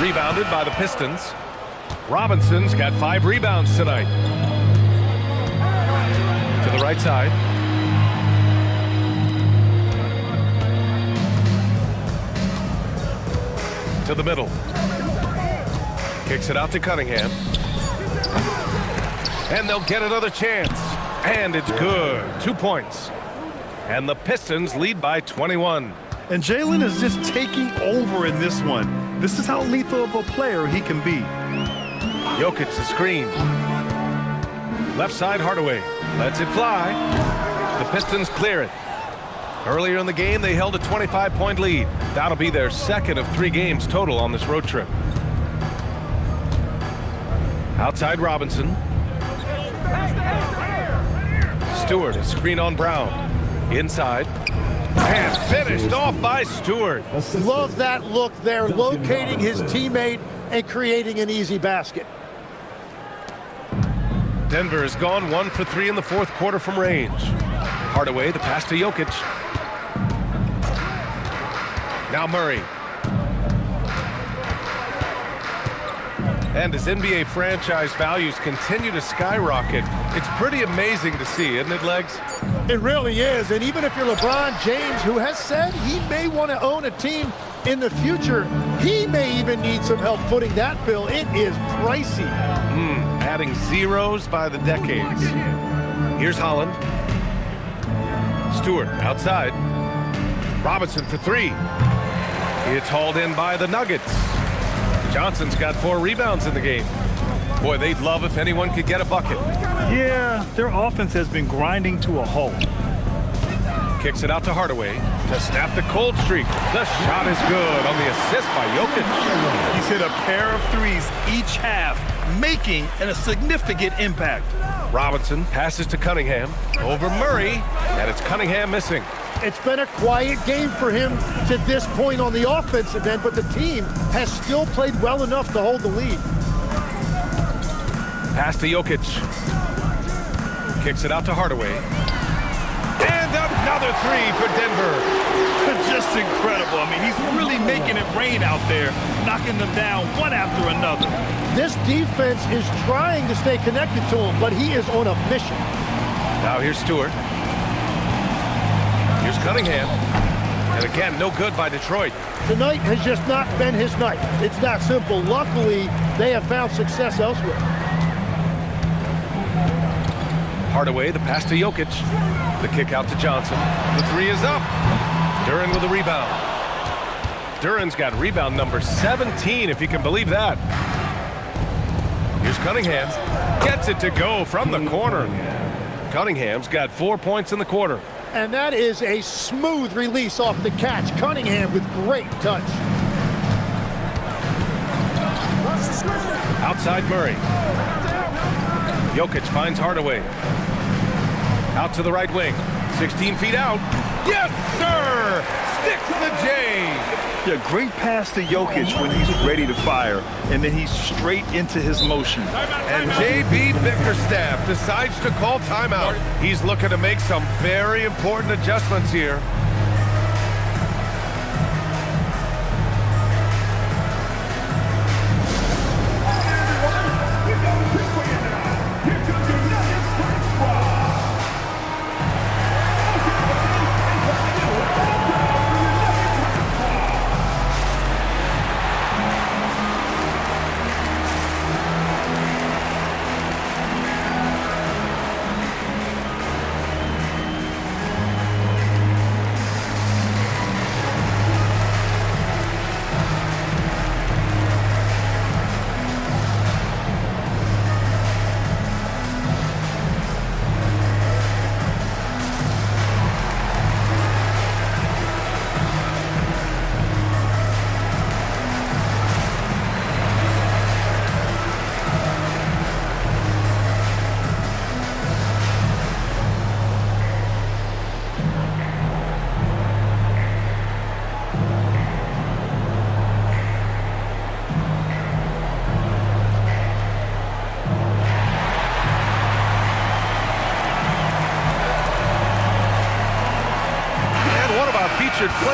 Rebounded by the Pistons. Robinson's got 5 rebounds tonight. To the right side. To the middle. Kicks it out to Cunningham. And they'll get another chance. And it's good. 2 points. And the Pistons lead by 21. And Jaylen is just taking over in this one. This is how lethal of a player he can be. Jokic the screen. Left side Hardaway. Lets it fly. The Pistons clear it. Earlier in the game, they held a 25-point lead. That'll be their second of 3 games total on this road trip. Outside Robinson. Stewart, a screen on Brown. Inside. And finished off by Stewart. Love that look there, locating his teammate and creating an easy basket. Denver has gone 1 for 3 in the fourth quarter from range. Hardaway, the pass to Jokic. Now Murray. And as NBA franchise values continue to skyrocket, it's pretty amazing to see, isn't it, Legs? It really is, and even if you're LeBron James, who has said he may want to own a team in the future, he may even need some help footing that bill. It is pricey. Adding zeros by the decades. Here's Holland. Stewart outside. Robinson for 3. It's hauled in by the Nuggets. Johnson's got 4 rebounds in the game. Boy, they'd love if anyone could get a bucket. Yeah, their offense has been grinding to a halt. Kicks it out to Hardaway to snap the cold streak. The shot is good on the assist by Jokic. He's hit a pair of 3s each half, making a significant impact. Robinson passes to Cunningham. Over Murray, and it's Cunningham missing. It's been a quiet game for him to this point on the offensive end, but the team has still played well enough to hold the lead. Pass to Jokic. Kicks it out to Hardaway. And another 3 for Denver. Just incredible. I mean, he's really making it rain out there, knocking them down one after another. This defense is trying to stay connected to him, but he is on a mission. Now here's Stewart. Here's Cunningham. And again, no good by Detroit. Tonight has just not been his night. It's that simple. Luckily, they have found success elsewhere. Hardaway, the pass to Jokic. The kick out to Johnson. The 3 is up. Duren with a rebound. Duren's got rebound number 17, if you can believe that. Here's Cunningham. Gets it to go from the corner. Cunningham's got 4 points in the quarter. And that is a smooth release off the catch. Cunningham with great touch. Outside Murray. Jokic finds Hardaway. Out to the right wing. 16 feet out. Yes, sir! Sticks the J. Yeah, great pass to Jokic when he's ready to fire, and then he's straight into his motion. And J.B. Bickerstaff decides to call timeout. He's looking to make some very important adjustments here.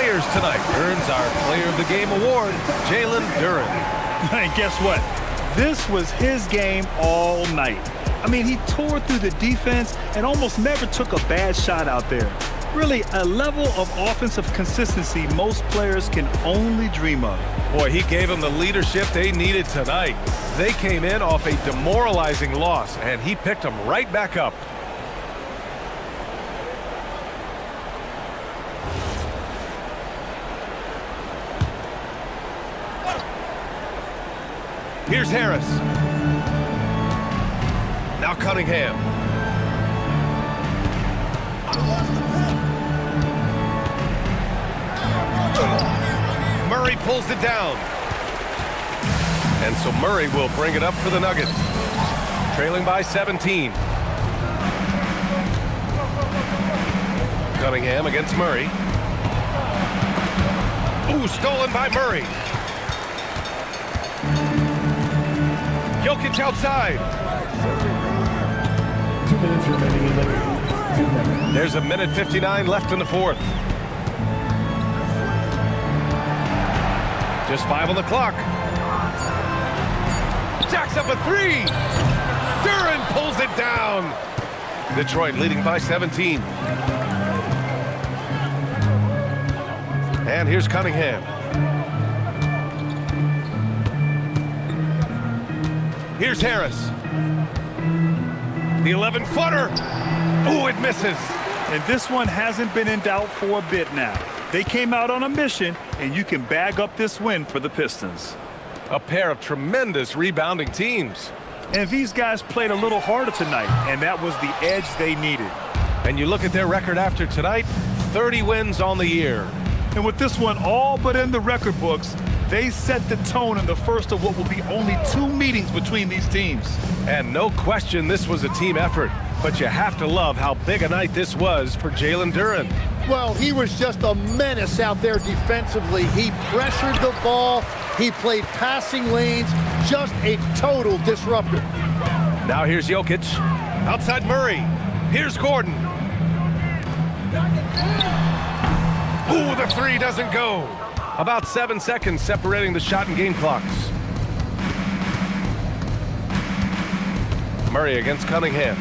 players tonight earns our Player of the Game award, Jaylen Duren. And guess what? This was his game all night. I mean, he tore through the defense and almost never took a bad shot out there. Really, a level of offensive consistency most players can only dream of. Boy, he gave them the leadership they needed tonight. They came in off a demoralizing loss, and he picked them right back up. Here's Harris. Now Cunningham. Murray pulls it down. And so Murray will bring it up for the Nuggets. Trailing by 17. Cunningham against Murray. Ooh, stolen by Murray. Jokic outside. 2 minutes remaining in the game. 2 minutes. There's a minute 59 left in the fourth. Just 5 on the clock. Jacks up a 3. Duren pulls it down. Detroit leading by 17. And here's Cunningham. Here's Harris. The 11-footer. Ooh, it misses. And this one hasn't been in doubt for a bit now. They came out on a mission, and you can bag up this win for the Pistons. A pair of tremendous rebounding teams. And these guys played a little harder tonight, and that was the edge they needed. And you look at their record after tonight, 30 wins on the year. And with this one all but in the record books, they set the tone in the first of what will be only 2 meetings between these teams. And no question this was a team effort, but you have to love how big a night this was for Jaylen Duren. Well, he was just a menace out there defensively. He pressured the ball. He played passing lanes. Just a total disruptor. Now here's Jokic. Outside Murray. Here's Gordon. Ooh, the 3 doesn't go. About 7 seconds separating the shot and game clocks. Murray against Cunningham.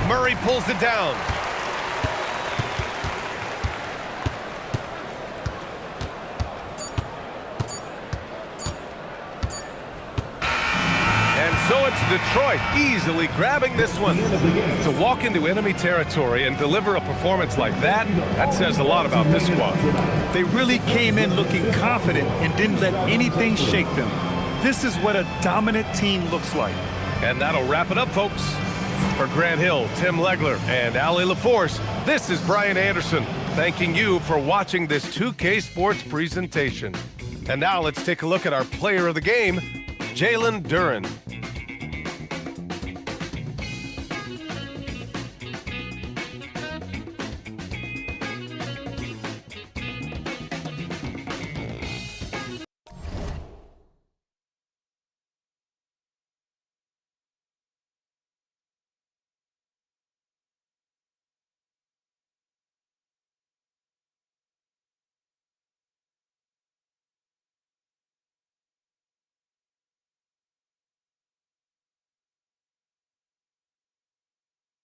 Murray pulls it down. And so it's Detroit easily grabbing this one. To walk into enemy territory and deliver a performance like that, that says a lot about this squad. They really came in looking confident and didn't let anything shake them. This is what a dominant team looks like. And that'll wrap it up, folks. For Grant Hill, Tim Legler, and Ali LaForce, this is Brian Anderson, thanking you for watching this 2K Sports presentation. And now let's take a look at our player of the game, Jaylen Duren.